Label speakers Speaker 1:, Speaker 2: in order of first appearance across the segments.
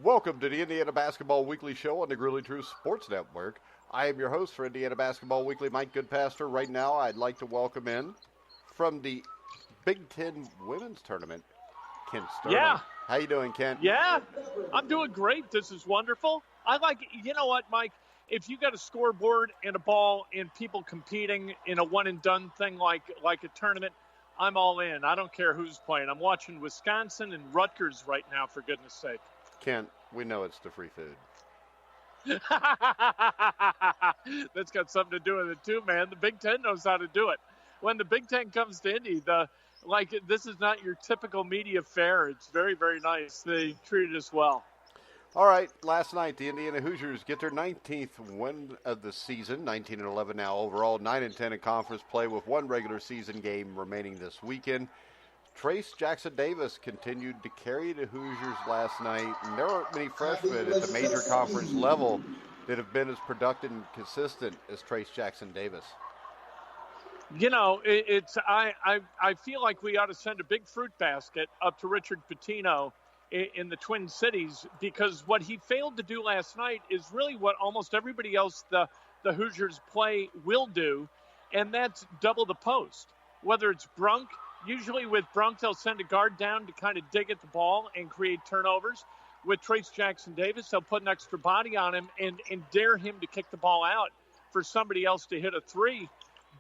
Speaker 1: Welcome to the Indiana Basketball Weekly Show on the Gruely True Sports Network. I am your host for Indiana Basketball Weekly, Mike Goodpaster. Right now, I'd like to welcome in from the Big Ten Women's Tournament, Kent Sterling.
Speaker 2: Yeah.
Speaker 1: How you doing, Kent?
Speaker 2: Yeah, I'm doing great. This is wonderful. I like, you know what, Mike? If you got a scoreboard and a ball and people competing in a one-and-done thing like a tournament, I'm all in. I don't care who's playing. I'm watching Wisconsin and Rutgers right now, for goodness sake.
Speaker 1: Kent, we know it's the free food.
Speaker 2: That's got something to do with it, too, man. The Big Ten knows how to do it. When the Big Ten comes to Indy, this is not your typical media fare. It's very, very nice. They treated us well.
Speaker 1: All right, last night the Indiana Hoosiers get their 19th win of the season, 19-11 now overall, 9-10 in conference play with one regular season game remaining this weekend. Trace Jackson-Davis continued to carry the Hoosiers last night, and there aren't many freshmen at the major conference level that have been as productive and consistent as Trace Jackson-Davis.
Speaker 2: You know, I feel like we ought to send a big fruit basket up to Richard Pitino in the Twin Cities, because what he failed to do last night is really what almost everybody else the Hoosiers play will do, and that's double the post. Whether it's Brunk, usually with Brunk they'll send a guard down to kind of dig at the ball and create turnovers. With Trace Jackson-Davis, they'll put an extra body on him and dare him to kick the ball out for somebody else to hit a three.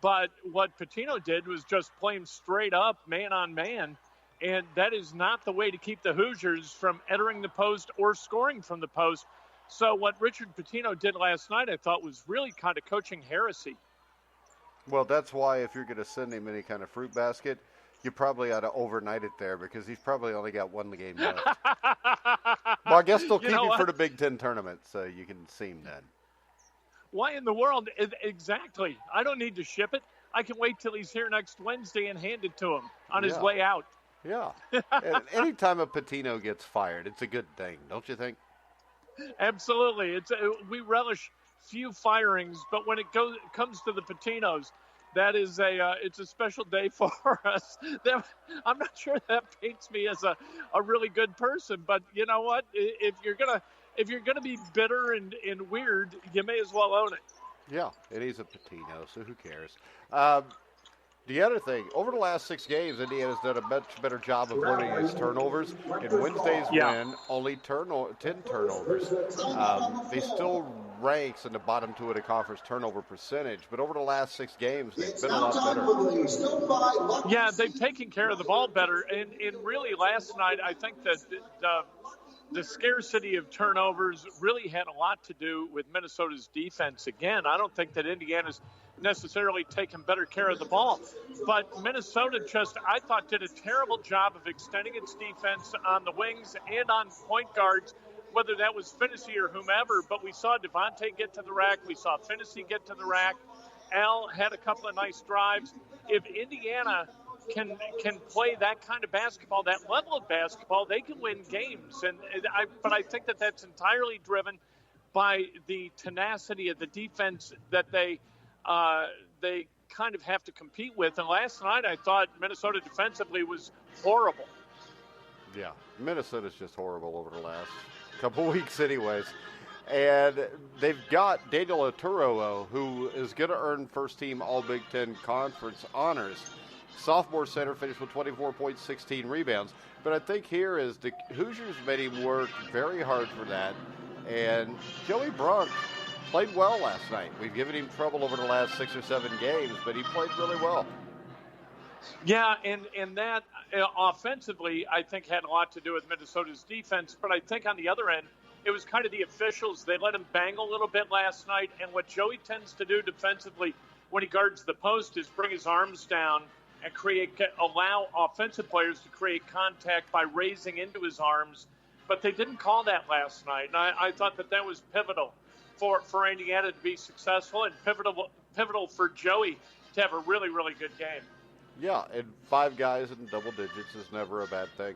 Speaker 2: But what Pitino did was just play him straight up, man on man. And that is not the way to keep the Hoosiers from entering the post or scoring from the post. So what Richard Pitino did last night, I thought, was really kind of coaching heresy.
Speaker 1: Well, that's why if you're going to send him any kind of fruit basket, you probably ought to overnight it there, because he's probably only got one game left. Well, I guess they'll keep him for the Big Ten tournament, so you can see him then.
Speaker 2: Why in the world? Exactly. I don't need to ship it. I can wait till he's here next Wednesday and hand it to him on his way out.
Speaker 1: Yeah. And anytime a Pitino gets fired, it's a good thing, don't you think?
Speaker 2: Absolutely. We relish few firings, but when it comes to the Patinos, that is it's a special day for us. I'm not sure that paints me as a really good person, but you know what? If you're gonna be bitter and weird, you may as well own it.
Speaker 1: Yeah, and he's a Pitino, so who cares? The other thing, over the last 6 games, Indiana's done a much better job of limiting its turnovers. In Wednesday's win, only 10 turnovers. They still ranks in the bottom 2 of the conference turnover percentage, but over the last 6 games, they've been a lot better.
Speaker 2: Yeah, they've taken care of the ball better. And really, last night, I think that the scarcity of turnovers really had a lot to do with Minnesota's defense. Again, I don't think that Indiana's necessarily taken better care of the ball, but Minnesota I thought, did a terrible job of extending its defense on the wings and on point guards, whether that was Finney or whomever. But we saw Devontae get to the rack. We saw Finney get to the rack. Al had a couple of nice drives. If Indiana can play that kind of basketball, that level of basketball, they can win games. But I think that that's entirely driven by the tenacity of the defense that they kind of have to compete with. And last night, I thought Minnesota defensively was horrible.
Speaker 1: Yeah, Minnesota's just horrible over the last couple weeks anyways. And they've got Daniel Oturo, who is going to earn first-team All-Big Ten Conference honors. Sophomore center finished with 24.16 rebounds. But I think here is the Hoosiers made him work very hard for that. And Joey Brunk played well last night. We've given him trouble over the last 6 or 7 games, but he played really well.
Speaker 2: Yeah, and that offensively, I think, had a lot to do with Minnesota's defense. But I think on the other end, it was kind of the officials. They let him bang a little bit last night. And what Joey tends to do defensively when he guards the post is bring his arms down and allow offensive players to create contact by raising into his arms. But they didn't call that last night. And I thought that was pivotal for Indiana to be successful, and pivotal for Joey to have a really, really good game.
Speaker 1: Yeah, and 5 guys in double digits is never a bad thing.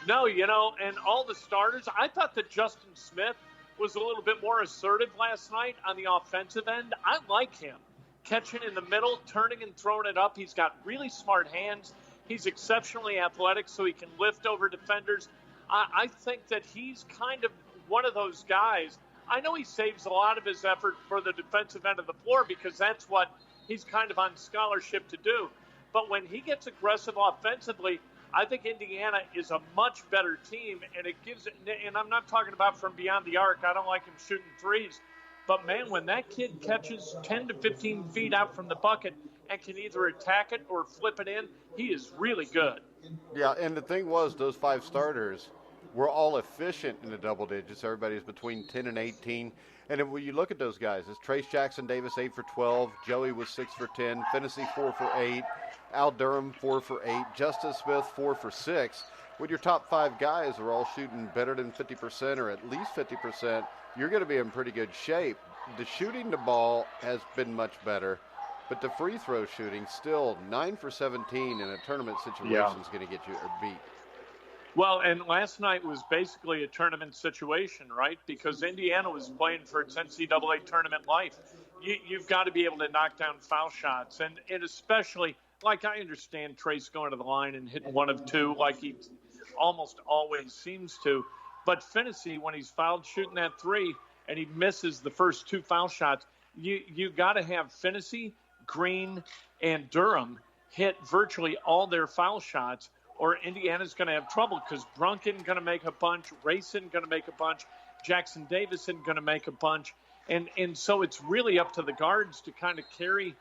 Speaker 2: No, and all the starters, I thought that Justin Smith was a little bit more assertive last night on the offensive end. I like him. Catching in the middle, turning and throwing it up. He's got really smart hands. He's exceptionally athletic, so he can lift over defenders. I think that he's kind of one of those guys. I know he saves a lot of his effort for the defensive end of the floor because that's what he's kind of on scholarship to do. But when he gets aggressive offensively, I think Indiana is a much better team, and it gives it. And I'm not talking about from beyond the arc. I don't like him shooting threes. But, man, when that kid catches 10 to 15 feet out from the bucket and can either attack it or flip it in, he is really good.
Speaker 1: Yeah, and the thing was, those 5 starters were all efficient in the double digits. Everybody's between 10 and 18. And when you look at those guys, it's Trace Jackson Davis 8 for 12, Joey was 6 for 10, Finney 4 for 8, Al Durham 4 for 8, Justice Smith 4 for 6. When your top 5 guys are all shooting better than 50% or at least 50%, you're going to be in pretty good shape. The shooting the ball has been much better, but the free throw shooting still 9 for 17 in a tournament situation is going to get you beat.
Speaker 2: Well, and last night was basically a tournament situation, right? Because Indiana was playing for its NCAA tournament life. You've got to be able to knock down foul shots. And especially, like I understand Trace going to the line and hitting 1 of 2 like he almost always seems to. But Finney, when he's fouled shooting that 3 and he misses the first 2 foul shots, you got to have Finney, Green, and Durham hit virtually all their foul shots, or Indiana's going to have trouble because Brunken going to make a bunch, Rayson going to make a bunch, Jackson Davison going to make a bunch. And so it's really up to the guards to kind of carry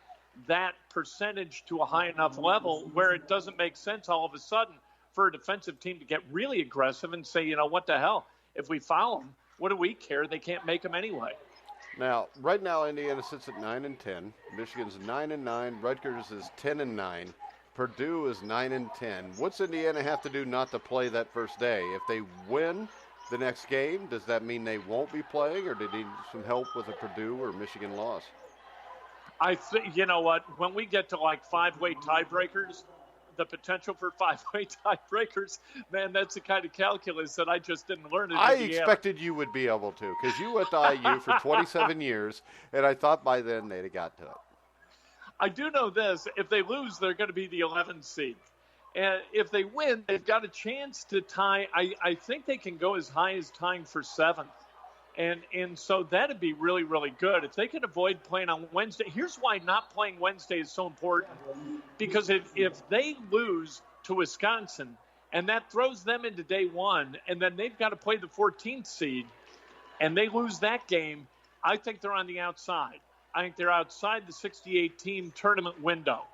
Speaker 2: that percentage to a high enough level where it doesn't make sense all of a sudden for a defensive team to get really aggressive and say, you know, what the hell? If we foul them, what do we care? They can't make them anyway.
Speaker 1: Now, right now, Indiana sits at 9 and 10. Michigan's 9 and 9. Rutgers is 10 and 9. Purdue is 9 and 10. What's Indiana have to do not to play that first day? If they win the next game, does that mean they won't be playing, or do they need some help with a Purdue or Michigan loss?
Speaker 2: I think, you know what, when we get to like 5-way tiebreakers, the potential for 5-way tiebreakers, man, that's the kind of calculus that I just didn't learn in Indiana.
Speaker 1: Expected you would be able to, because you went to IU for 27 years, and I thought by then they'd have got to it.
Speaker 2: I do know this. If they lose, they're going to be the 11th seed. And if they win, they've got a chance to tie. I think they can go as high as tying for 7th. And so that'd be really, really good. If they can avoid playing on Wednesday, here's why not playing Wednesday is so important. Because if they lose to Wisconsin, and that throws them into day 1, and then they've got to play the 14th seed, and they lose that game, I think they're on the outside. I think they're outside the 68-team tournament window.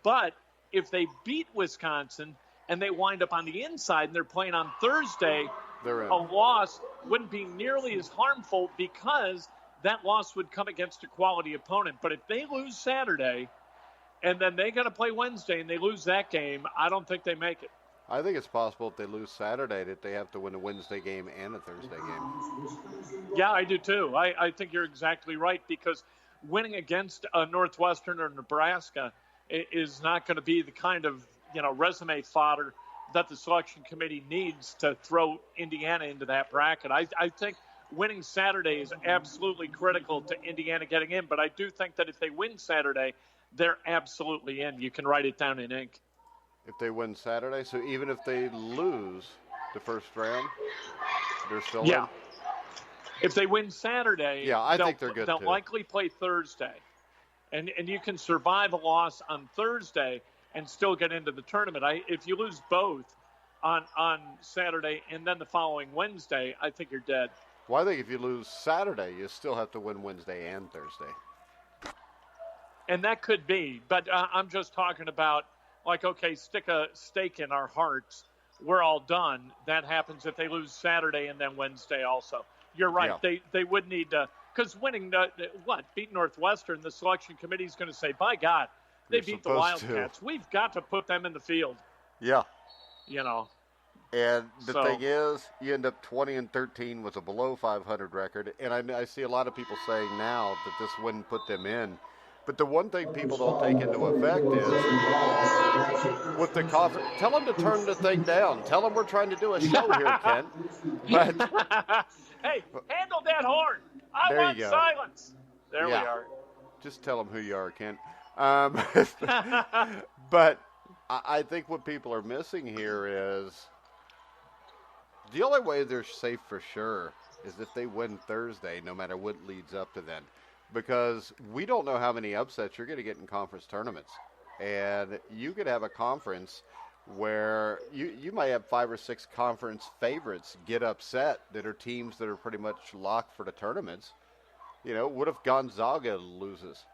Speaker 2: But if they beat Wisconsin and they wind up on the inside and they're playing on Thursday, a loss wouldn't be nearly as harmful because that loss would come against a quality opponent. But if they lose Saturday and then they got to play Wednesday and they lose that game, I don't think they make it.
Speaker 1: I think it's possible if they lose Saturday that they have to win a Wednesday game and a Thursday game.
Speaker 2: Yeah, I do too. I think you're exactly right, because winning against Northwestern or Nebraska is not going to be the kind of, resume fodder that the selection committee needs to throw Indiana into that bracket. I think winning Saturday is absolutely critical to Indiana getting in, but I do think that if they win Saturday, they're absolutely in. You can write it down in ink.
Speaker 1: If they win Saturday, so even if they lose the first round, they're still in?
Speaker 2: If they win Saturday,
Speaker 1: I think they're good
Speaker 2: they'll
Speaker 1: too.
Speaker 2: likely play Thursday. And you can survive a loss on Thursday and still get into the tournament. If you lose both on Saturday and then the following Wednesday, I think you're dead.
Speaker 1: Well, I think if you lose Saturday, you still have to win Wednesday and Thursday.
Speaker 2: And that could be, but I'm just talking about, stick a stake in our hearts. We're all done. That happens if they lose Saturday and then Wednesday also. You're right. Yeah. They would need to, because winning, beat Northwestern, the selection committee is going to say, by God, they beat the Wildcats. We've got to put them in the field.
Speaker 1: Yeah. And the
Speaker 2: thing
Speaker 1: is, you end up 20-13 with a below 500 record. And I see a lot of people saying now that this wouldn't put them in. But the one thing people don't take into effect is, with the coffee, tell them to turn the thing down. Tell them we're trying to do a show here, Kent. But
Speaker 2: hey, handle that horn. I want silence. There we are.
Speaker 1: Just tell them who you are, Kent. But I think what people are missing here is The only way they're safe for sure is if they win Thursday, no matter what leads up to then. Because we don't know how many upsets you're going to get in conference tournaments. And you could have a conference where you might have 5 or 6 conference favorites get upset that are teams that are pretty much locked for the tournaments. What if Gonzaga loses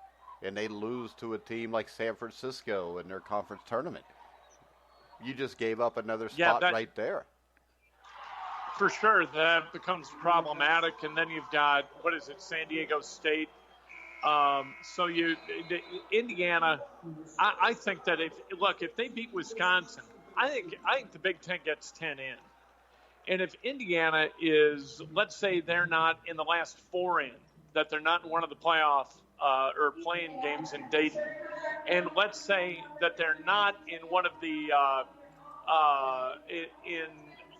Speaker 1: and they lose to a team like San Francisco in their conference tournament? You just gave up another spot right there.
Speaker 2: For sure, that becomes problematic. And then you've got, San Diego State. Indiana, I think that if they beat Wisconsin, I think the Big Ten gets 10 in. And if Indiana is, let's say they're not in the last 4 in, that they're not in one of the playoff or playing games in Dayton, and let's say that they're not in one of the in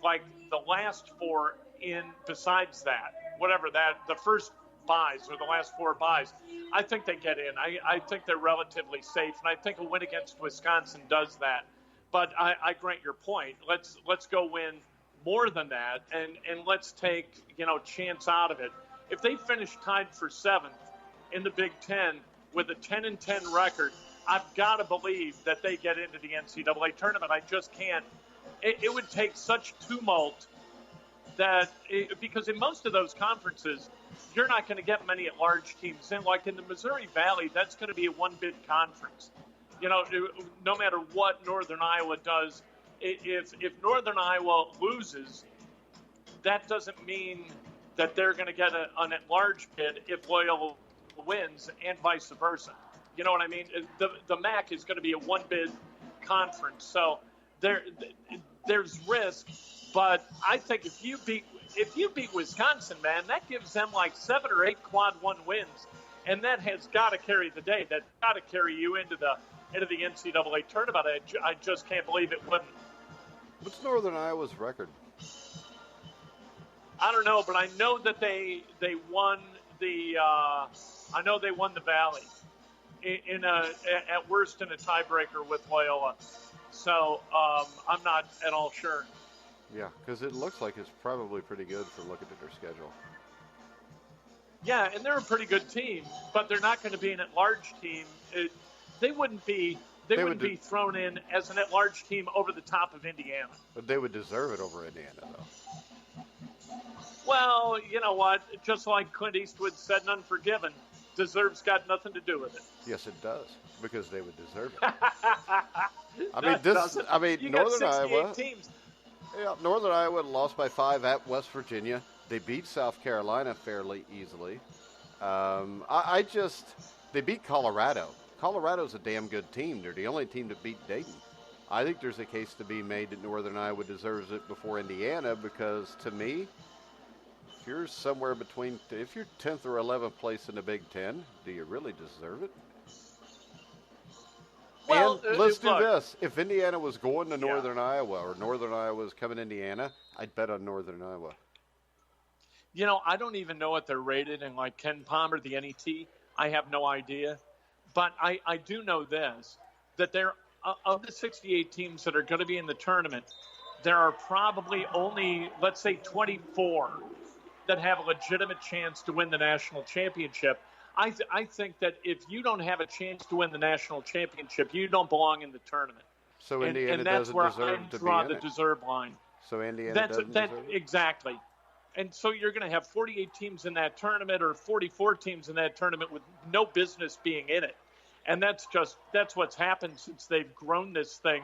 Speaker 2: like the last 4 in besides that, the first buys or the last 4 buys, I think they get in. I think they're relatively safe, and I think a win against Wisconsin does that. But I grant your point. Let's go win more than that, and let's take chance out of it. If they finish tied for 7th in the Big Ten with a 10-10 record, I've got to believe that they get into the NCAA tournament. I just can't. It would take such tumult because in most of those conferences, you're not going to get many at-large teams in. Like in the Missouri Valley, that's going to be a one-bid conference. No matter what Northern Iowa does, if Northern Iowa loses, that doesn't mean that they're going to get an at-large bid if Loyola wins, and vice versa. You know what I mean? The MAC is going to be a one-bid conference, so there's risk. But I think if you beat Wisconsin, man, that gives them like 7 or 8 quad 1 wins, and that has got to carry the day. That's got to carry you into the NCAA tournament. I just can't believe it wouldn't.
Speaker 1: What's Northern Iowa's record?
Speaker 2: I don't know, but I know that they won the I know they won the Valley at worst in a tiebreaker with Loyola. So I'm not at all sure.
Speaker 1: Yeah, because it looks like it's probably pretty good for looking at their schedule.
Speaker 2: Yeah, and they're a pretty good team, but they're not going to be an at-large team. They wouldn't be thrown in as an at-large team over the top of Indiana.
Speaker 1: But they would deserve it over Indiana, though.
Speaker 2: Well, you know what? Just like Clint Eastwood said in Unforgiven, deserve's got nothing to do with it.
Speaker 1: Yes, it does, because they would deserve it.
Speaker 2: You
Speaker 1: Northern
Speaker 2: got 68
Speaker 1: Iowa
Speaker 2: teams.
Speaker 1: Yeah, Northern Iowa lost by 5 at West Virginia. They beat South Carolina fairly easily. They beat Colorado. Colorado's a damn good team. They're the only team that beat Dayton. I think there's a case to be made that Northern Iowa deserves it before Indiana because, to me, if you're 10th or 11th place in the Big Ten, do you really deserve it?
Speaker 2: Well,
Speaker 1: and let's do this. If Indiana was going to Northern Iowa or Northern Iowa was coming to Indiana, I'd bet on Northern Iowa.
Speaker 2: I don't even know what they're rated in, like Ken Palm or the NET. I have no idea. But I do know this, that there of the 68 teams that are going to be in the tournament, there are probably only, let's say, 24 that have a legitimate chance to win the national championship. I think that if you don't have a chance to win the national championship, you don't belong in the tournament.
Speaker 1: So Indiana
Speaker 2: doesn't
Speaker 1: deserve to be in it.
Speaker 2: And that's where I draw the deserve line.
Speaker 1: So Indiana doesn't deserve it?
Speaker 2: Exactly. And so you're going to have 48 teams in that tournament or 44 teams in that tournament with no business being in it. And that's what's happened since they've grown this thing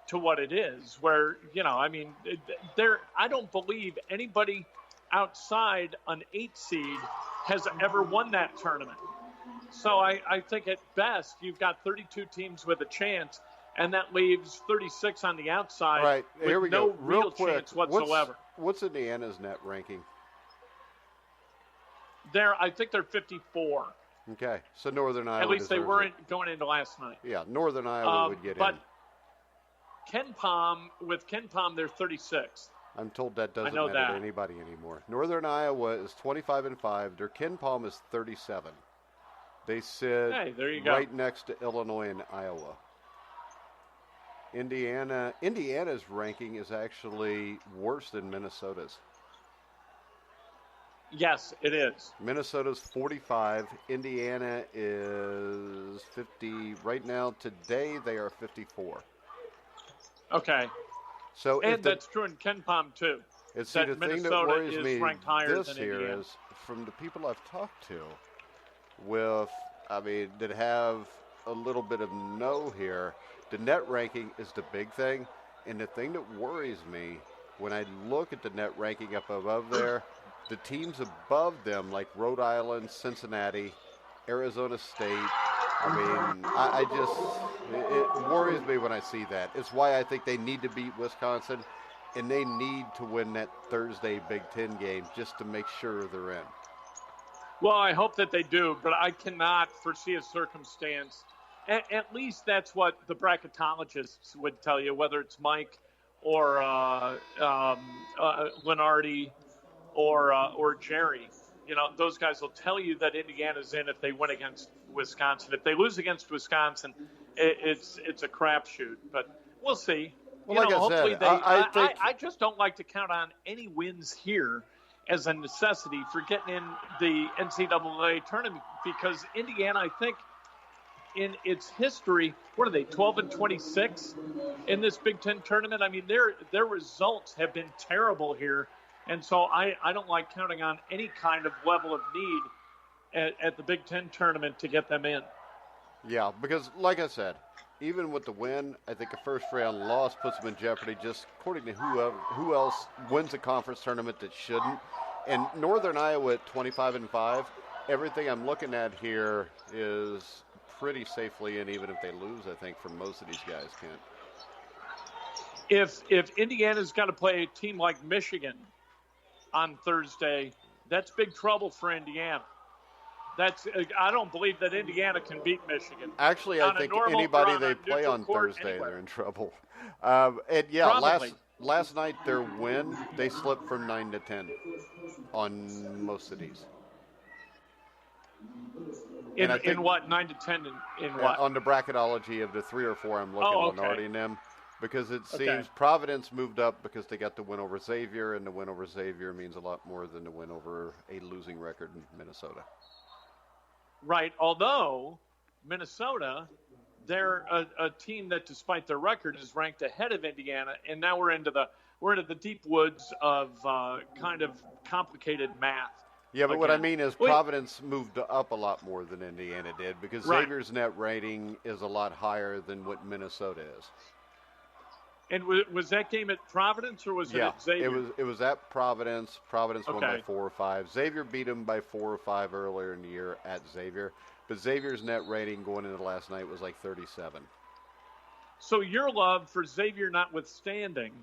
Speaker 2: to what it is, where, I don't believe anybody outside an 8 seed has ever won that tournament. So I think at best you've got 32 teams with a chance, and that leaves 36 on the outside
Speaker 1: right. Here we
Speaker 2: with no
Speaker 1: go. Real
Speaker 2: real
Speaker 1: quick,
Speaker 2: chance whatsoever.
Speaker 1: What's Indiana's net ranking?
Speaker 2: I think they're 54.
Speaker 1: Okay, so Northern Iowa.
Speaker 2: At least they weren't
Speaker 1: it.
Speaker 2: going into last night.
Speaker 1: Yeah, Northern Iowa would get
Speaker 2: but
Speaker 1: in.
Speaker 2: With Ken Palm, they're 36.
Speaker 1: I'm told that doesn't matter to anybody anymore. Northern Iowa is 25-5. Their Ken Palm is 37. They sit
Speaker 2: there you go.
Speaker 1: right next to Illinois and Iowa. Indiana's ranking is actually worse than Minnesota's.
Speaker 2: Yes, it is.
Speaker 1: Minnesota's 45. Indiana is 50. Right now, today, they are 54.
Speaker 2: Okay.
Speaker 1: So
Speaker 2: and that's true in KenPom, too.
Speaker 1: And see, the thing that worries me this year is from the people I've talked to that have a little bit of know here, the net ranking is the big thing. And the thing that worries me when I look at the net ranking up above there, the teams above them, like Rhode Island, Cincinnati, Arizona State, it worries me when I see that. It's why I think they need to beat Wisconsin, and they need to win that Thursday Big Ten game just to make sure they're in.
Speaker 2: Well, I hope that they do, but I cannot foresee a circumstance. At least that's what the bracketologists would tell you, whether it's Mike or Lenardi or Jerry. You know, those guys will tell you that Indiana's in if they win against Wisconsin. If they lose against Wisconsin, it's a crapshoot. But we'll see.
Speaker 1: Well,
Speaker 2: hopefully
Speaker 1: I
Speaker 2: just don't like to count on any wins here as a necessity for getting in the NCAA tournament, because Indiana, I think, in its history, what are they, 12-26 in this Big Ten tournament? I mean, their results have been terrible here. And so I don't like counting on any kind of level of need at the Big Ten tournament to get them in.
Speaker 1: Yeah, because like I said, even with the win, I think a first-round loss puts them in jeopardy just according to who else wins a conference tournament that shouldn't. And Northern Iowa at 25-5, everything I'm looking at here is pretty safely in, even if they lose, I think, for most of these guys, Kent.
Speaker 2: If Indiana's got to play a team like Michigan on Thursday, that's big trouble for Indiana. I don't believe that Indiana can beat Michigan.
Speaker 1: Actually, I think anybody they play on Thursday, they're in trouble. Last night their win, they slipped from 9-10 on most of these.
Speaker 2: In what, 9-10 in what?
Speaker 1: On the bracketology of the 3 or 4 I'm looking on already in them. Because it seems Providence moved up because they got the win over Xavier, and the win over Xavier means a lot more than the win over a losing record in Minnesota. Right,
Speaker 2: although Minnesota, they're a team that, despite their record, is ranked ahead of Indiana, and now we're into the deep woods of kind of complicated math.
Speaker 1: Yeah, but what I mean is Providence moved up a lot more than Indiana did, because Xavier's net rating is a lot higher than what Minnesota is.
Speaker 2: And was that game at Providence, or was it at Xavier?
Speaker 1: It was at Providence. Providence won by 4 or 5. Xavier beat them by 4 or 5 earlier in the year at Xavier. But Xavier's net rating going into last night was like 37.
Speaker 2: So your love for Xavier notwithstanding,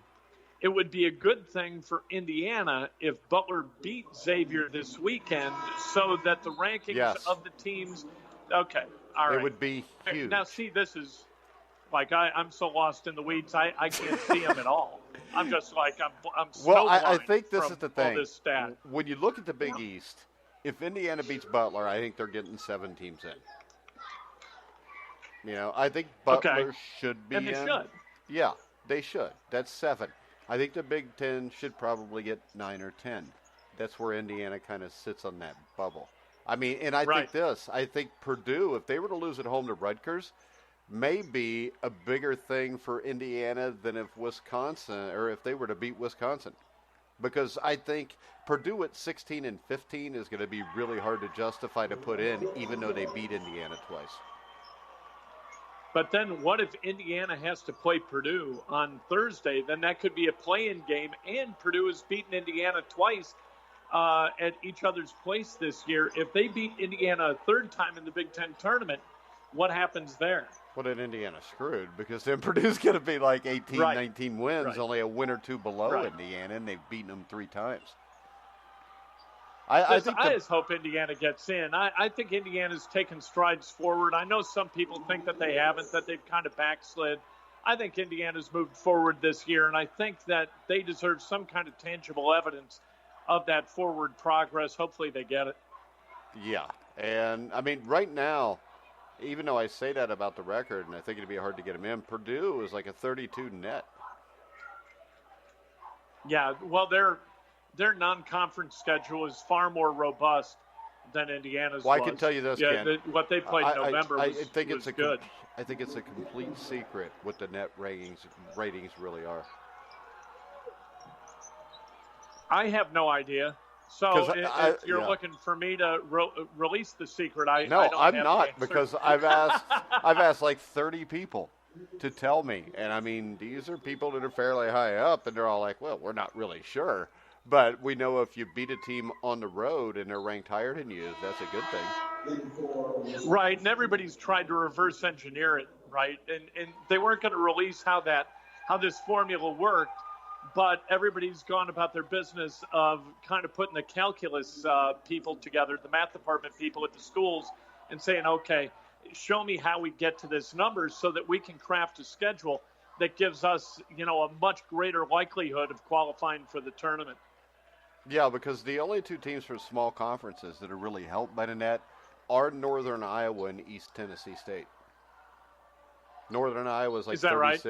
Speaker 2: it would be a good thing for Indiana if Butler beat Xavier this weekend so that the rankings of the teams – okay, all right.
Speaker 1: It would be huge.
Speaker 2: Now, see, this is – like, I'm so lost in the weeds, I can't see them at all. I'm just like, I'm snowblind.
Speaker 1: I think this is the thing.
Speaker 2: This stat.
Speaker 1: When you look at the Big East, if Indiana beats Butler, I think they're getting 7 teams in. You know, I think Butler should be in.
Speaker 2: And they should.
Speaker 1: Yeah, they should. That's 7. I think the Big Ten should probably get 9 or 10. That's where Indiana kind of sits on that bubble. I mean, and I think Purdue, if they were to lose at home to Rutgers, may be a bigger thing for Indiana than if they were to beat Wisconsin. Because I think Purdue at 16-15 is going to be really hard to justify to put in, even though they beat Indiana twice.
Speaker 2: But then what if Indiana has to play Purdue on Thursday? Then that could be a play-in game, and Purdue has beaten Indiana twice at each other's place this year. If they beat Indiana a third time in the Big Ten tournament, what happens there?
Speaker 1: Well, then Indiana's screwed, because then Purdue's going to be like 18, 19 wins, only a win or 2 below Indiana, and they've beaten them 3 times. I
Speaker 2: just hope Indiana gets in. I think Indiana's taken strides forward. I know some people think that they haven't, that they've kind of backslid. I think Indiana's moved forward this year, and I think that they deserve some kind of tangible evidence of that forward progress. Hopefully they get it.
Speaker 1: Yeah, and, I mean, right now, even though I say that about the record, and I think it'd be hard to get them in, Purdue is like a 32 net.
Speaker 2: Yeah, well, their non-conference schedule is far more robust than Indiana's.
Speaker 1: Well,
Speaker 2: was.
Speaker 1: I can tell you this,
Speaker 2: yeah,
Speaker 1: Ken.
Speaker 2: what they played in November was good.
Speaker 1: I think it's a complete secret what the net ratings really are.
Speaker 2: I have no idea. So if you're looking for me to release the secret, I'm
Speaker 1: not, because I've asked like 30 people to tell me, and I mean these are people that are fairly high up, and they're all like, "Well, we're not really sure, but we know if you beat a team on the road and they're ranked higher than you, that's a good thing."
Speaker 2: Right, and everybody's tried to reverse engineer it, right? And they weren't going to release how this formula worked. But everybody's gone about their business of kind of putting the calculus people together, the math department people at the schools, and saying, okay, show me how we get to this number so that we can craft a schedule that gives us, a much greater likelihood of qualifying for the tournament.
Speaker 1: Yeah, because the only two teams from small conferences that are really helped by the net are Northern Iowa and East Tennessee State. Northern Iowa is like 36.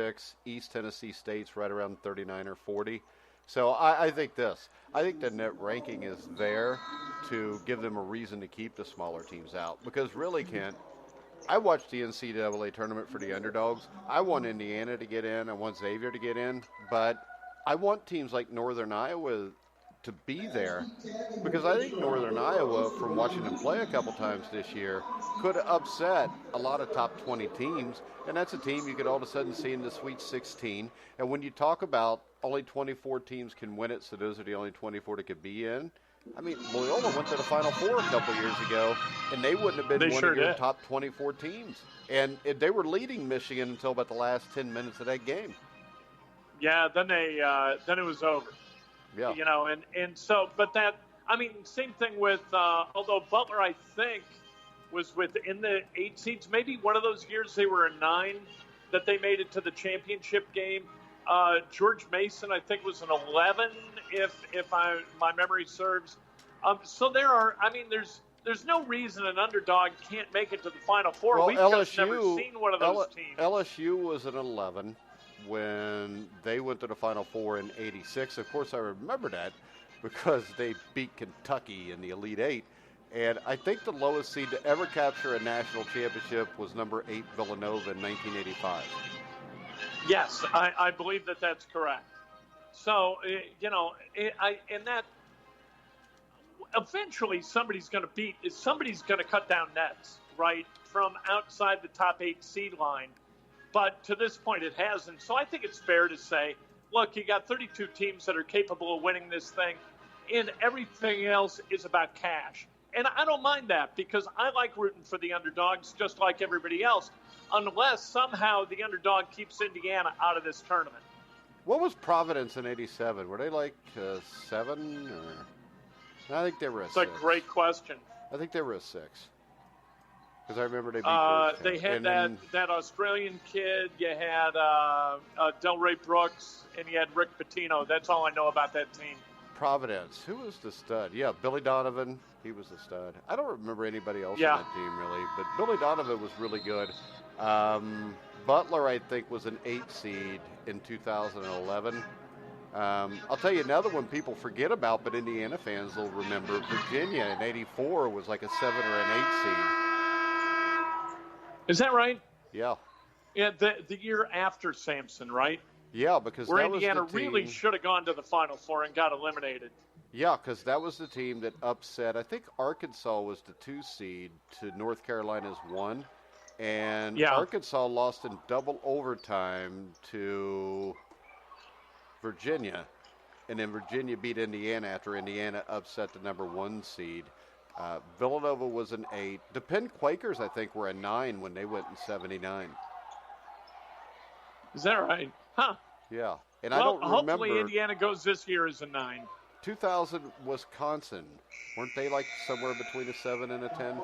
Speaker 1: Right? East Tennessee State's right around 39 or 40. So I think I think the net ranking is there to give them a reason to keep the smaller teams out. Because really, Kent, I watched the NCAA tournament for the underdogs. I want Indiana to get in. I want Xavier to get in. But I want teams like Northern Iowa to be there, because I think Northern Iowa, from watching them play a couple times this year, could upset a lot of top 20 teams, and that's a team you could all of a sudden see in the Sweet 16. And when you talk about only 24 teams can win it, so those are the only 24 that could be in. I mean, Loyola went to the Final Four a couple years ago, and they wouldn't have been one of your top 24 teams. And they were leading Michigan until about the last 10 minutes of that game.
Speaker 2: Yeah, then it was over.
Speaker 1: Yeah.
Speaker 2: And so, but same thing with, although Butler, I think, was within the 8 seeds, maybe one of those years they were a 9 that they made it to the championship game. George Mason, I think, was an 11, if my memory serves. So there's no reason an underdog can't make it to the Final Four.
Speaker 1: Well,
Speaker 2: We've just never seen one of those teams.
Speaker 1: LSU was an 11 when they went to the Final Four in '86. Of course, I remember that because they beat Kentucky in the Elite Eight. And I think the lowest seed to ever capture a national championship was number 8 Villanova in 1985.
Speaker 2: Yes, I believe that's correct. So, that eventually somebody's going to cut down nets, right, from outside the top 8 seed line. But to this point, it hasn't. So I think it's fair to say, look, you got 32 teams that are capable of winning this thing, and everything else is about cash. And I don't mind that, because I like rooting for the underdogs just like everybody else, unless somehow the underdog keeps Indiana out of this tournament.
Speaker 1: What was Providence in '87? Were they like 7? Or I think they were a 6.
Speaker 2: That's a great question.
Speaker 1: I think they were a 6. Because I remember they beat
Speaker 2: they had that Australian kid. You had Delray Brooks, and you had Rick Pitino. That's all I know about that team.
Speaker 1: Providence. Who was the stud? Yeah, Billy Donovan. He was the stud. I don't remember anybody else on that team, really. But Billy Donovan was really good. Butler, I think, was an 8 seed in 2011. I'll tell you another one people forget about, but Indiana fans will remember. Virginia in '84 was like a 7 or an 8 seed.
Speaker 2: Is that right?
Speaker 1: Yeah.
Speaker 2: Yeah, the year after Sampson, right?
Speaker 1: Yeah, because
Speaker 2: where
Speaker 1: that
Speaker 2: Indiana
Speaker 1: was the team,
Speaker 2: really should have gone to the Final Four and got eliminated.
Speaker 1: Yeah, because that was the team that upset. I think Arkansas was the 2 seed to North Carolina's 1, and Arkansas lost in double overtime to Virginia, and then Virginia beat Indiana after Indiana upset the number 1 seed. Villanova was an 8. The Penn Quakers, I think, were a 9 when they went in '79.
Speaker 2: Is that right? Huh.
Speaker 1: Yeah. And I don't remember.
Speaker 2: Hopefully Indiana goes this year as a 9.
Speaker 1: 2000 Wisconsin. Weren't they like somewhere between a 7 and a 10?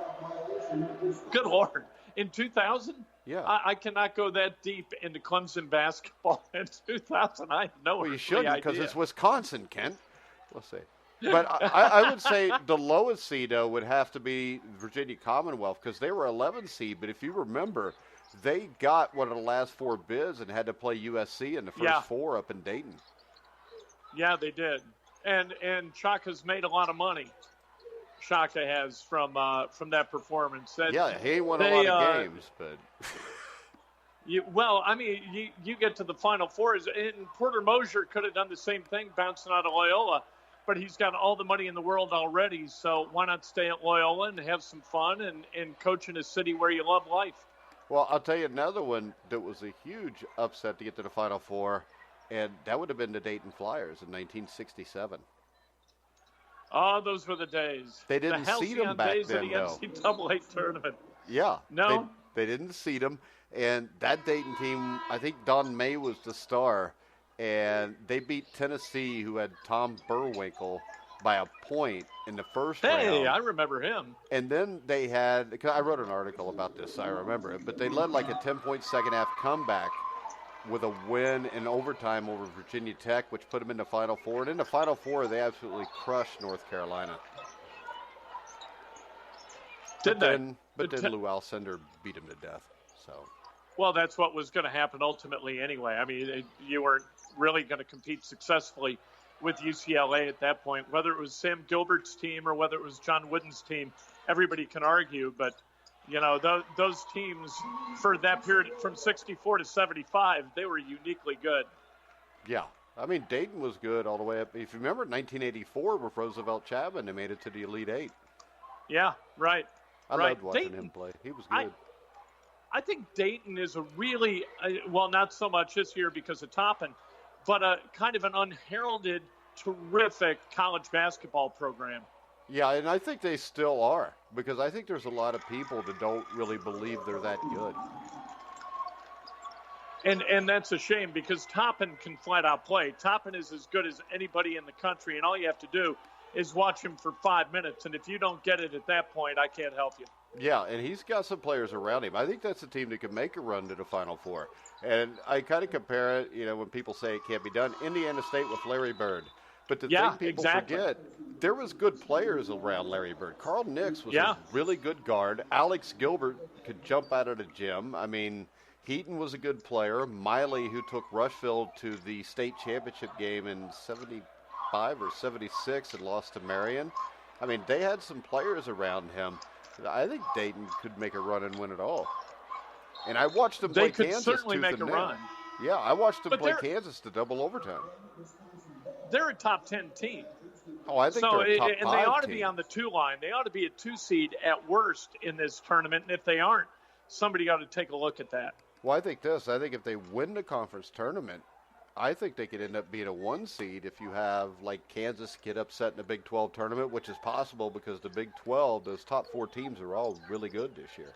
Speaker 2: Good Lord. In 2000?
Speaker 1: Yeah.
Speaker 2: I cannot go that deep into Clemson basketball in 2000. I have no idea.
Speaker 1: Well, you shouldn't, because it's Wisconsin, Kent. Let's see. But I would say the lowest seed, though, would have to be Virginia Commonwealth because they were 11 seed. But if you remember, they got one of the last 4 bids and had to play USC in the first 4 up in Dayton.
Speaker 2: Yeah, they did. And Shaka's made a lot of money. Shaka has from that performance.
Speaker 1: Yeah, he won a lot of games, but.
Speaker 2: You get to the Final Fours, and Porter Mosier could have done the same thing bouncing out of Loyola, but he's got all the money in the world already, so why not stay at Loyola and have some fun and coach in a city where you love life?
Speaker 1: Well, I'll tell you another one that was a huge upset to get to the Final Four, and that would have been the Dayton Flyers in 1967.
Speaker 2: Oh, those were the days.
Speaker 1: They didn't seed them back then, though.
Speaker 2: The NCAA tournament.
Speaker 1: Yeah.
Speaker 2: No.
Speaker 1: They didn't seed them. And that Dayton team, I think Don May was the star, and they beat Tennessee, who had Tom Burwinkle, by a point in the first round.
Speaker 2: Hey, I remember him.
Speaker 1: And then they had, because I wrote an article about this, I remember it, but they led like a 10-point second-half comeback with a win in overtime over Virginia Tech, which put them in the Final Four. And in the Final Four, they absolutely crushed North Carolina. But then Lou Alcindor beat them to death. So.
Speaker 2: Well, that's what was going to happen ultimately anyway. I mean, you weren't really going to compete successfully with UCLA at that point. Whether it was Sam Gilbert's team or whether it was John Wooden's team, everybody can argue. But, you know, those teams for that period from 64 to 75, they were uniquely good.
Speaker 1: Yeah. I mean, Dayton was good all the way up. If you remember 1984 with Roosevelt Chapman, they made it to the Elite Eight.
Speaker 2: Yeah, right.
Speaker 1: I loved watching him play. He was good.
Speaker 2: I think Dayton is a really, well, not so much this year because of Toppin, but a kind of an unheralded, terrific college basketball program.
Speaker 1: Yeah, and I think they still are because I think there's a lot of people that don't really believe they're that good.
Speaker 2: And that's a shame because Toppin can flat out play. Toppin is as good as anybody in the country, and all you have to do is watch him for 5 minutes. And if you don't get it at that point, I can't help you.
Speaker 1: Yeah, and he's got some players around him. I think that's a team that can make a run to the Final Four. And I kind of compare it, you know, when people say it can't be done, Indiana State with Larry Bird. But the thing people forget, there was good players around Larry Bird. Carl Nix was a really good guard. Alex Gilbert could jump out of the gym. I mean, Heaton was a good player. Miley, who took Rushville to the state championship game in 75 or 76 and lost to Marion. I mean, they had some players around him. I think Dayton could make a run and win it all. And I watched them play Kansas.
Speaker 2: They could certainly make a run.
Speaker 1: Yeah, I watched them play Kansas to double overtime.
Speaker 2: They're a top 10 team.
Speaker 1: Oh, I think they're a top 5
Speaker 2: and they ought to
Speaker 1: team.
Speaker 2: be on the 2 line. They ought to be a 2 seed at worst in this tournament. And if they aren't, somebody ought to take a look at that.
Speaker 1: Well, I think if they win the conference tournament, I think they could end up being a 1 seed if you have, like, Kansas get upset in the Big 12 tournament, which is possible because the Big 12, those top 4 teams are all really good this year.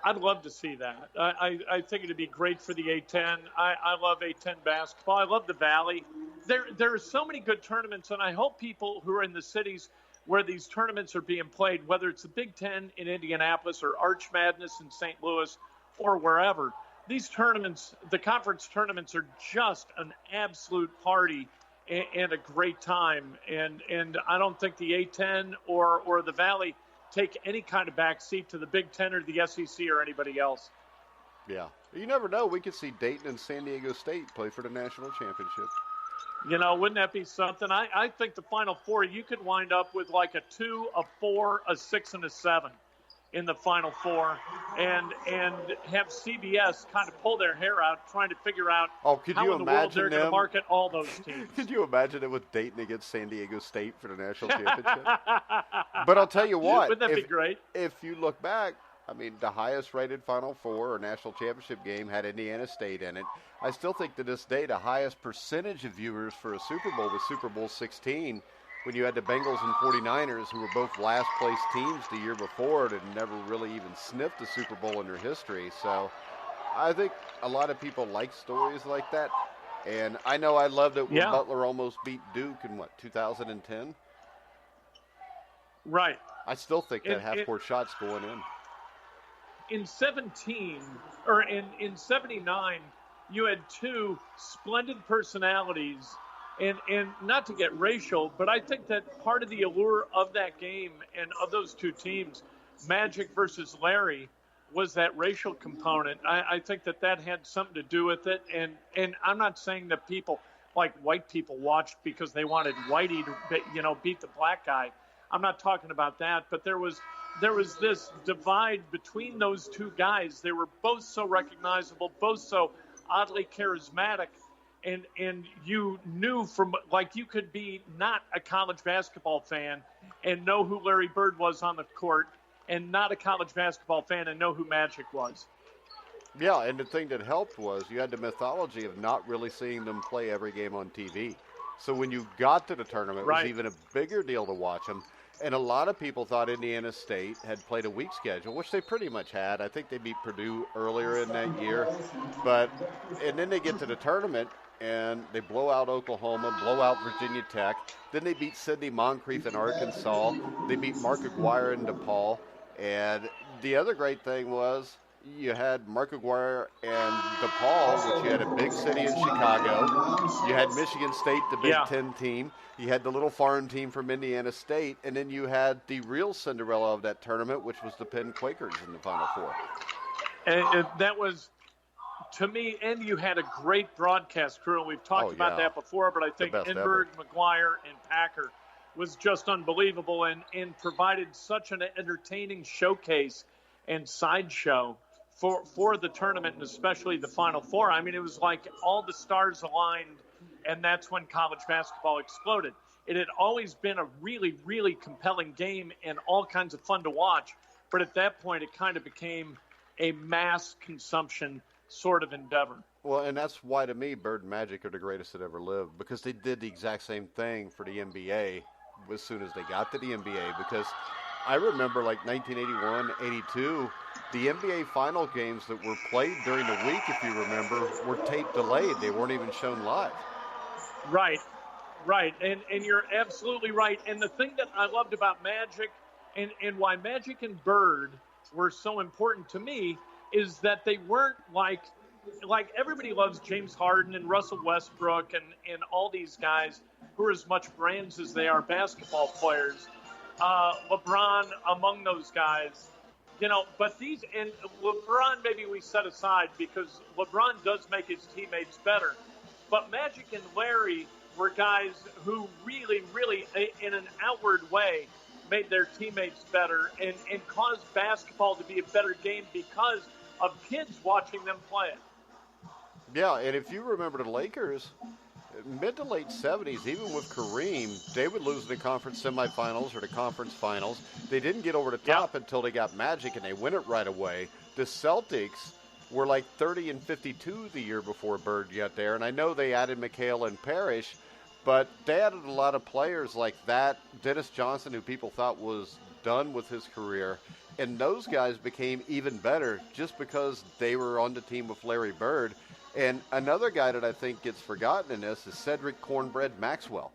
Speaker 2: I'd love to see that. I think it'd be great for the A10. I love A10 basketball. I love the Valley. There are so many good tournaments, and I hope people who are in the cities where these tournaments are being played, whether it's the Big 10 in Indianapolis or Arch Madness in St. Louis or wherever, these tournaments, the conference tournaments, are just an absolute party and a great time. And I don't think the A10 or the Valley take any kind of backseat to the Big 10 or the SEC or anybody else.
Speaker 1: Yeah. You never know. We could see Dayton and San Diego State play for the national championship.
Speaker 2: You know, wouldn't that be something? I think the Final Four, you could wind up with like a 2, a 4, a 6, and a 7. In the Final Four, and have CBS kind of pull their hair out trying to figure out how in the world they're going to market all those teams.
Speaker 1: Could you imagine it with Dayton against San Diego State for the national championship? But I'll tell you what.
Speaker 2: Wouldn't that be great?
Speaker 1: If you look back, I mean, the highest-rated Final Four or national championship game had Indiana State in it. I still think to this day the highest percentage of viewers for a Super Bowl was Super Bowl 16, when you had the Bengals and 49ers, who were both last-place teams the year before and had never really even sniffed a Super Bowl in their history. So I think a lot of people like stories like that. And I know I loved it when Butler almost beat Duke in, 2010?
Speaker 2: Right.
Speaker 1: I still think that half-court shot's going in.
Speaker 2: In 79, you had 2 splendid personalities And not to get racial, but I think that part of the allure of that game and of those two teams, Magic versus Larry, was that racial component. I think that had something to do with it. And I'm not saying that people, like white people, watched because they wanted Whitey to, beat the black guy. I'm not talking about that. But there was this divide between those two guys. They were both so recognizable, both so oddly charismatic. And you knew you could be not a college basketball fan and know who Larry Bird was on the court, and not a college basketball fan and know who Magic was.
Speaker 1: Yeah, and the thing that helped was you had the mythology of not really seeing them play every game on TV. So when you got to the tournament, it was even a bigger deal to watch them. And a lot of people thought Indiana State had played a weak schedule, which they pretty much had. I think they beat Purdue earlier in that year. And then they get to the tournament, and they blow out Oklahoma, blow out Virginia Tech. Then they beat Sidney Moncrief in Arkansas. They beat Mark Aguirre in DePaul. And the other great thing was you had Mark Aguirre and DePaul, which you had a big city in Chicago. You had Michigan State, the Big Ten team. You had the little foreign team from Indiana State. And then you had the real Cinderella of that tournament, which was the Penn Quakers in the Final Four.
Speaker 2: And that was, to me, and you had a great broadcast crew. And we've talked about that before, but I think Enberg, McGuire, and Packer was just unbelievable and provided such an entertaining showcase and sideshow for the tournament, and especially the Final Four. I mean, it was like all the stars aligned, and that's when college basketball exploded. It had always been a really, really compelling game and all kinds of fun to watch. But at that point, it kind of became a mass consumption sort of endeavor.
Speaker 1: Well, and that's why, to me, Bird and Magic are the greatest that ever lived, because they did the exact same thing for the NBA as soon as they got to the NBA. Because I remember, like 1981, 82, the NBA final games that were played during the week, if you remember, were tape delayed. They weren't even shown live.
Speaker 2: Right. And you're absolutely right. And the thing that I loved about Magic and why Magic and Bird were so important to me is that they weren't like everybody loves James Harden and Russell Westbrook and all these guys who are as much brands as they are basketball players. LeBron among those guys, but and LeBron maybe we set aside because LeBron does make his teammates better. But Magic and Larry were guys who really, really, in an outward way, made their teammates better and caused basketball to be a better game because of kids watching them play it.
Speaker 1: Yeah, and if you remember the Lakers, mid to late 70s, even with Kareem, they would lose the conference semifinals or the conference finals. They didn't get over the top until they got Magic, and they win it right away. The Celtics were like 30-52 the year before Bird got there, and I know they added McHale and Parrish, but they added a lot of players like that. Dennis Johnson, who people thought was done with his career, and those guys became even better just because they were on the team with Larry Bird. And another guy that I think gets forgotten in this is Cedric Cornbread Maxwell,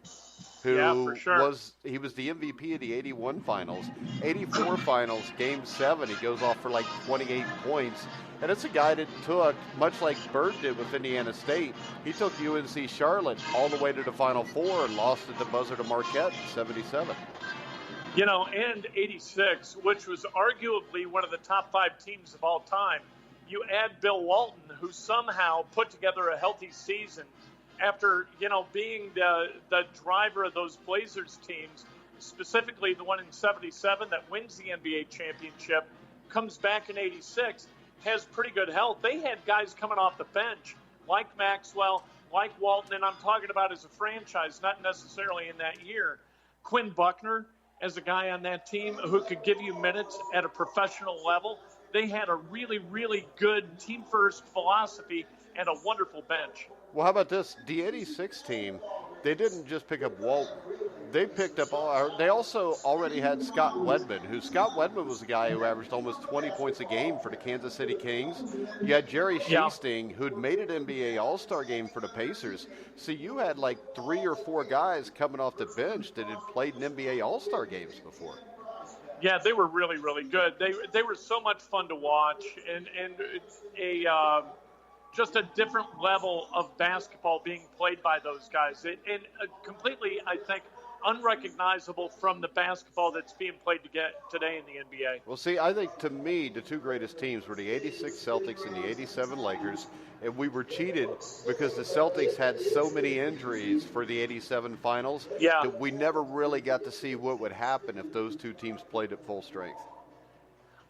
Speaker 1: who was the MVP of the 81 finals. 84 finals, Game 7, he goes off for like 28 points. And it's a guy that took, much like Bird did with Indiana State, he took UNC Charlotte all the way to the Final Four and lost at the buzzer to Marquette in 77.
Speaker 2: And 86, which was arguably one of the top 5 teams of all time. You add Bill Walton, who somehow put together a healthy season after, being the driver of those Blazers teams, specifically the one in 77 that wins the NBA championship, comes back in 86, has pretty good health. They had guys coming off the bench like Maxwell, like Walton, and I'm talking about as a franchise, not necessarily in that year. Quinn Buckner as a guy on that team who could give you minutes at a professional level. They had a really, really good team-first philosophy and a wonderful bench.
Speaker 1: Well, how about this? The 86 team, they didn't just pick up Walton. They picked up they also already had Scott Wedman, Scott Wedman was a guy who averaged almost 20 points a game for the Kansas City Kings. You had Jerry Sheasting, who'd made an NBA All-Star game for the Pacers. So you had like 3 or 4 guys coming off the bench that had played in NBA All-Star games before.
Speaker 2: Yeah, they were really, really good. They were so much fun to watch, and just a different level of basketball being played by those guys. And completely, I think, unrecognizable from the basketball that's being played today in the NBA.
Speaker 1: Well, see, I think to me, the two greatest teams were the 86 Celtics and the 87 Lakers. And we were cheated because the Celtics had so many injuries for the 87 finals that we never really got to see what would happen if those two teams played at full strength.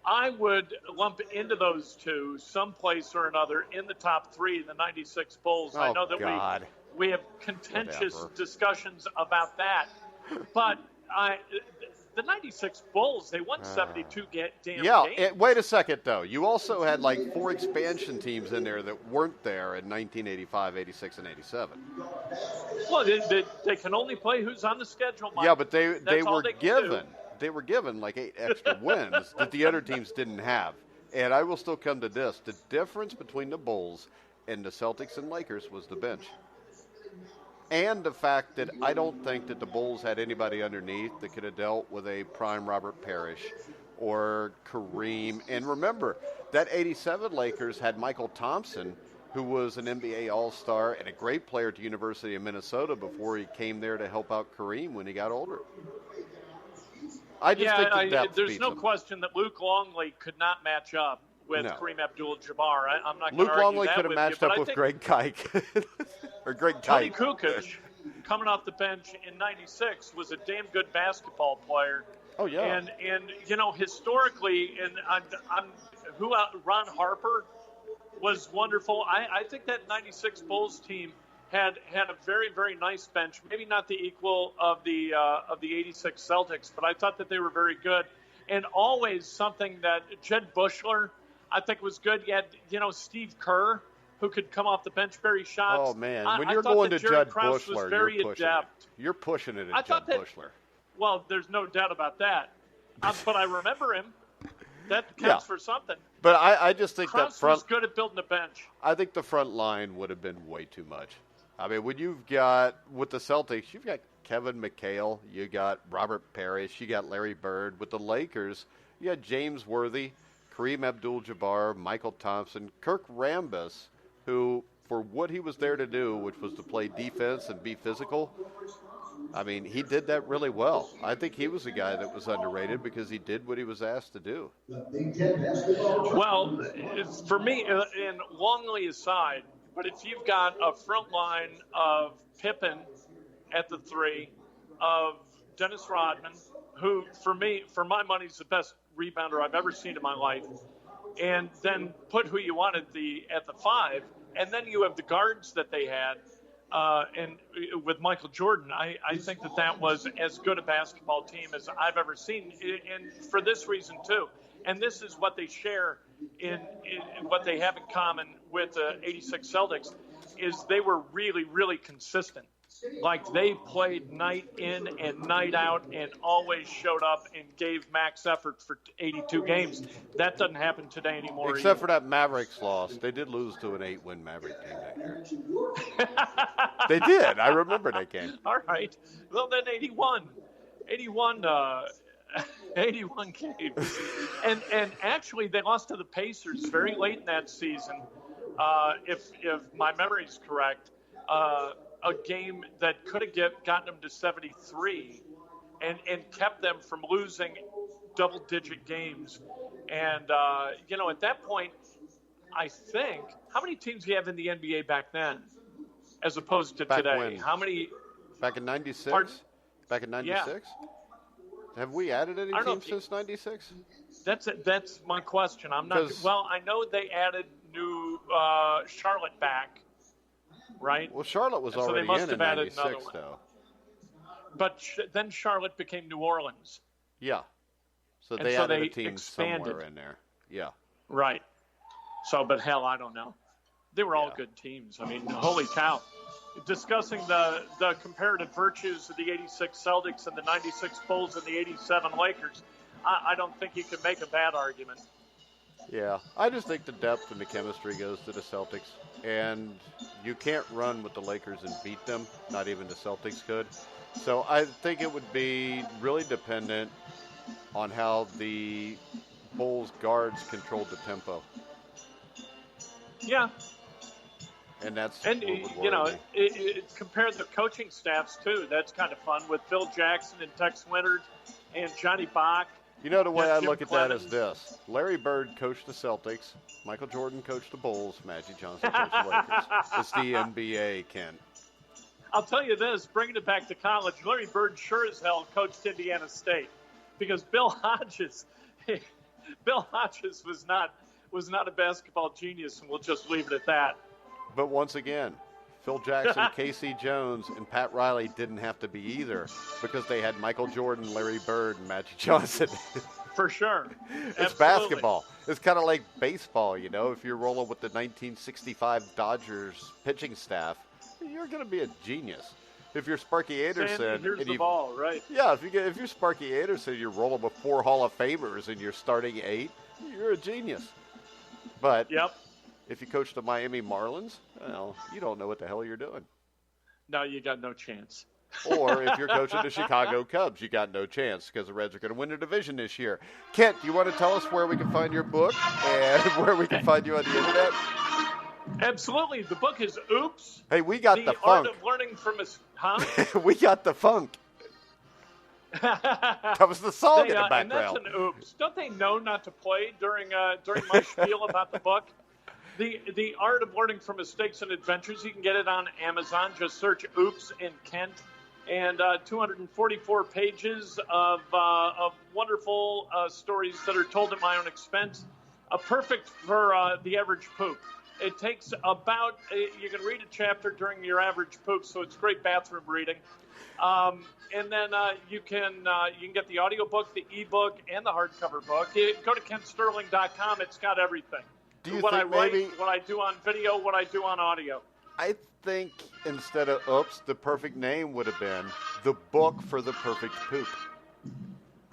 Speaker 2: I would lump into those two someplace or another in the top three, the 96 Bulls.
Speaker 1: Oh,
Speaker 2: I know that we have contentious discussions about that. But the 96 Bulls, they won 72 damn games.
Speaker 1: Wait a second, though. You also had like 4 expansion teams in there that weren't there in 1985, 86, and 87.
Speaker 2: Well, they can only play who's on the schedule, Mike.
Speaker 1: Yeah, but they were given. They were given like 8 extra wins that the other teams didn't have. And I will still come to this. The difference between the Bulls and the Celtics and Lakers was the bench. And the fact that I don't think that the Bulls had anybody underneath that could have dealt with a prime Robert Parrish or Kareem. And remember, that 87 Lakers had Michael Thompson, who was an NBA All-Star and a great player at the University of Minnesota before he came there to help out Kareem when he got older. I just think the depth
Speaker 2: there's
Speaker 1: beats
Speaker 2: no
Speaker 1: him.
Speaker 2: question that Luke Longley could not match up with Kareem Abdul-Jabbar. I'm not going to
Speaker 1: Luke
Speaker 2: argue
Speaker 1: Longley
Speaker 2: that
Speaker 1: could have
Speaker 2: with
Speaker 1: matched
Speaker 2: you,
Speaker 1: up with Greg Kike. Or Greg
Speaker 2: Tony
Speaker 1: Kike.
Speaker 2: Kukoc, coming off the bench in 96, was a damn good basketball player.
Speaker 1: Oh, yeah.
Speaker 2: And you know, historically, and Ron Harper was wonderful. I think that 96 Bulls team had a very, very nice bench. Maybe not the equal of the 86 Celtics, but I thought that they were very good. And always something that Jed Bushler, I think, was good. You had, Steve Kerr, who could come off the bench, bury shots.
Speaker 1: Oh, man. When you're going to Jed Bushler, you're pushing it. You're pushing it at Jed Bushler.
Speaker 2: Well, there's no doubt about that. But I remember him. That counts for something.
Speaker 1: But I just think
Speaker 2: Krause
Speaker 1: that front
Speaker 2: was good at building a bench.
Speaker 1: I think the front line would have been way too much. I mean, when you've got, with the Celtics, you've got Kevin McHale, you got Robert Parrish, you got Larry Bird. With the Lakers, you had James Worthy, Kareem Abdul-Jabbar, Michael Thompson, Kirk Rambis, who, for what he was there to do, which was to play defense and be physical, I mean, he did that really well. I think he was a guy that was underrated because he did what he was asked to do.
Speaker 2: Well, for me, and Longley aside, but if you've got a front line of Pippen at the 3, of Dennis Rodman, who, for my money, is the best rebounder I've ever seen in my life, and then put who you want at the 5, and then you have the guards that they had, and with Michael Jordan, I think that was as good a basketball team as I've ever seen, and for this reason too. And this is what they share in what they have in common with the 86 Celtics, is they were really, really consistent. Like, they played night in and night out and always showed up and gave max effort for 82 games. That doesn't happen today anymore.
Speaker 1: Except for that Mavericks loss. They did lose to an 8-win Maverick team that year. They did. I remember that game.
Speaker 2: All right. Well, then 81 games. And actually, they lost to the Pacers very late in that season, if my memory is correct. A game that could have gotten them to 73 and kept them from losing double-digit games. And, at that point, I think, how many teams do you have in the NBA back then as opposed to today?
Speaker 1: When?
Speaker 2: How many?
Speaker 1: Back in 96?
Speaker 2: Pardon?
Speaker 1: Back in 96?
Speaker 2: Yeah.
Speaker 1: Have we added any teams since 96?
Speaker 2: That's my question. I'm not. Well, I know they added new Charlotte back. Right.
Speaker 1: Well, Charlotte was already in 96, though.
Speaker 2: But then Charlotte became New Orleans.
Speaker 1: Yeah. So they added a team somewhere in there. Yeah.
Speaker 2: Right. So, but hell, I don't know. They were all good teams. I mean, holy cow. Discussing the comparative virtues of the 86 Celtics and the 96 Bulls and the 87 Lakers, I don't think you can make a bad argument.
Speaker 1: Yeah, I just think the depth and the chemistry goes to the Celtics, and you can't run with the Lakers and beat them, not even the Celtics could. So I think it would be really dependent on how the Bulls guards controlled the tempo.
Speaker 2: Yeah,
Speaker 1: And that's
Speaker 2: And,
Speaker 1: what would
Speaker 2: you know,
Speaker 1: worry me.
Speaker 2: compare the coaching staffs, too. That's kind of fun with Phil Jackson and Tex Winter and Johnny Bach.
Speaker 1: You know, the way I
Speaker 2: Jim
Speaker 1: look at that is
Speaker 2: Clemens.
Speaker 1: this. Larry Bird coached the Celtics. Michael Jordan coached the Bulls. Magic Johnson coached the Lakers. It's the NBA, Ken.
Speaker 2: I'll tell you this, bringing it back to college, Larry Bird sure as hell coached Indiana State because Bill Hodges was not a basketball genius, and we'll just leave it at that.
Speaker 1: But once again, Phil Jackson, Casey Jones, and Pat Riley didn't have to be either because they had Michael Jordan, Larry Bird, and Magic Johnson.
Speaker 2: For sure.
Speaker 1: It's
Speaker 2: Absolutely.
Speaker 1: basketball. It's kind of like baseball, you know. If you're rolling with the 1965 Dodgers pitching staff, you're going to be a genius. If you're Sparky Anderson,
Speaker 2: Sandy, here's
Speaker 1: and
Speaker 2: the ball, right?
Speaker 1: Yeah, if you're Sparky Anderson, you're rolling with 4 Hall of Famers and you're starting 8, you're a genius. But
Speaker 2: Yep.
Speaker 1: if you coach the Miami Marlins, well, you don't know what the hell you're doing.
Speaker 2: No, you got no chance.
Speaker 1: Or if you're coaching the Chicago Cubs, you got no chance because the Reds are going to win the division this year. Kent, do you want to tell us where we can find your book and where we can find you on the internet?
Speaker 2: Absolutely. The book is Oops.
Speaker 1: Hey, we got the
Speaker 2: Art
Speaker 1: funk.
Speaker 2: of Learning from Huh?
Speaker 1: We got the funk. That was the song in the
Speaker 2: and
Speaker 1: background.
Speaker 2: that's an oops. Don't they know not to play during my spiel about the book? The Art of Learning from Mistakes and Adventures. You can get it on Amazon. Just search "Oops" in Kent, and 244 pages of wonderful stories that are told at my own expense. Perfect for the average poop. It takes about you can read a chapter during your average poop, so it's great bathroom reading. And then you can get the audiobook, the ebook, and the hardcover book. Go to kentsterling.com. It's got everything.
Speaker 1: Do you
Speaker 2: What I
Speaker 1: think
Speaker 2: write,
Speaker 1: maybe
Speaker 2: what I do on video, what I do on audio.
Speaker 1: I think instead of oops, the perfect name would have been The Book for the Perfect Poop.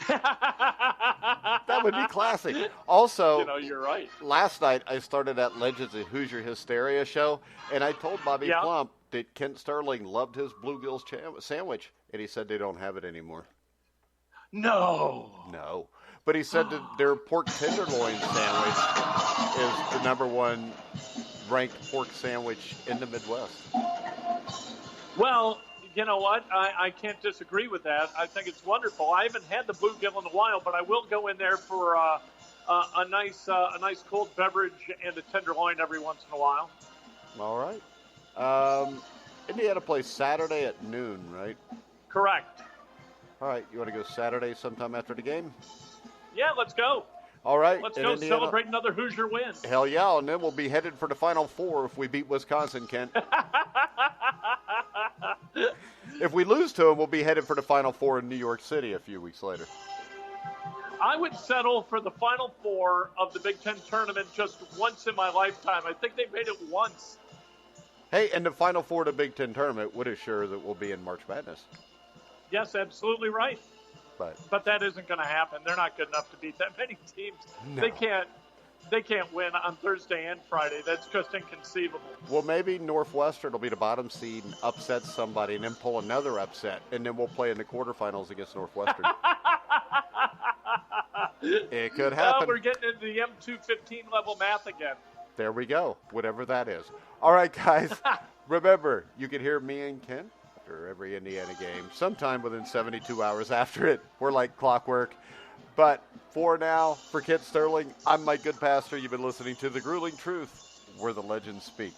Speaker 1: That would be classic. Also,
Speaker 2: You're right.
Speaker 1: last night I started that Legends of Hoosier Hysteria show, and I told Bobby
Speaker 2: Yeah.
Speaker 1: Plump that Kent Sterling loved his bluegills sandwich, and he said they don't have it anymore.
Speaker 2: No.
Speaker 1: No. But he said that their pork tenderloin sandwich is the #1 ranked pork sandwich in the Midwest.
Speaker 2: Well, you know what? I can't disagree with that. I think it's wonderful. I haven't had the bluegill in a while, but I will go in there for a nice cold beverage and a tenderloin every once in a while.
Speaker 1: All right. Indiana plays Saturday at noon, right?
Speaker 2: Correct.
Speaker 1: All right. You want to go Saturday sometime after the game?
Speaker 2: Yeah, let's go.
Speaker 1: All right.
Speaker 2: Let's
Speaker 1: in
Speaker 2: go
Speaker 1: Indiana,
Speaker 2: celebrate another Hoosier win.
Speaker 1: Hell yeah, and then we'll be headed for the Final Four if we beat Wisconsin, Kent. If we lose to them, we'll be headed for the Final Four in New York City a few weeks later.
Speaker 2: I would settle for the Final Four of the Big Ten tournament just once in my lifetime. I think they made it once.
Speaker 1: Hey, and the Final Four of the Big Ten tournament would assure that we'll be in March Madness.
Speaker 2: Yes, absolutely right.
Speaker 1: But
Speaker 2: that isn't going to happen. They're not good enough to beat that many teams.
Speaker 1: No.
Speaker 2: They can't win on Thursday and Friday. That's just inconceivable.
Speaker 1: Well, maybe Northwestern will be the bottom seed and upset somebody and then pull another upset, and then we'll play in the quarterfinals against Northwestern. It could happen.
Speaker 2: We're getting into the M215 level math again.
Speaker 1: There we go, whatever that is. All right, guys, remember, you can hear me and Ken after every Indiana game, sometime within 72 hours after it. We're like clockwork. But for now, for Kent Sterling, I'm Mike Goodpaster. You've been listening to The Grueling Truth, where the legends speak.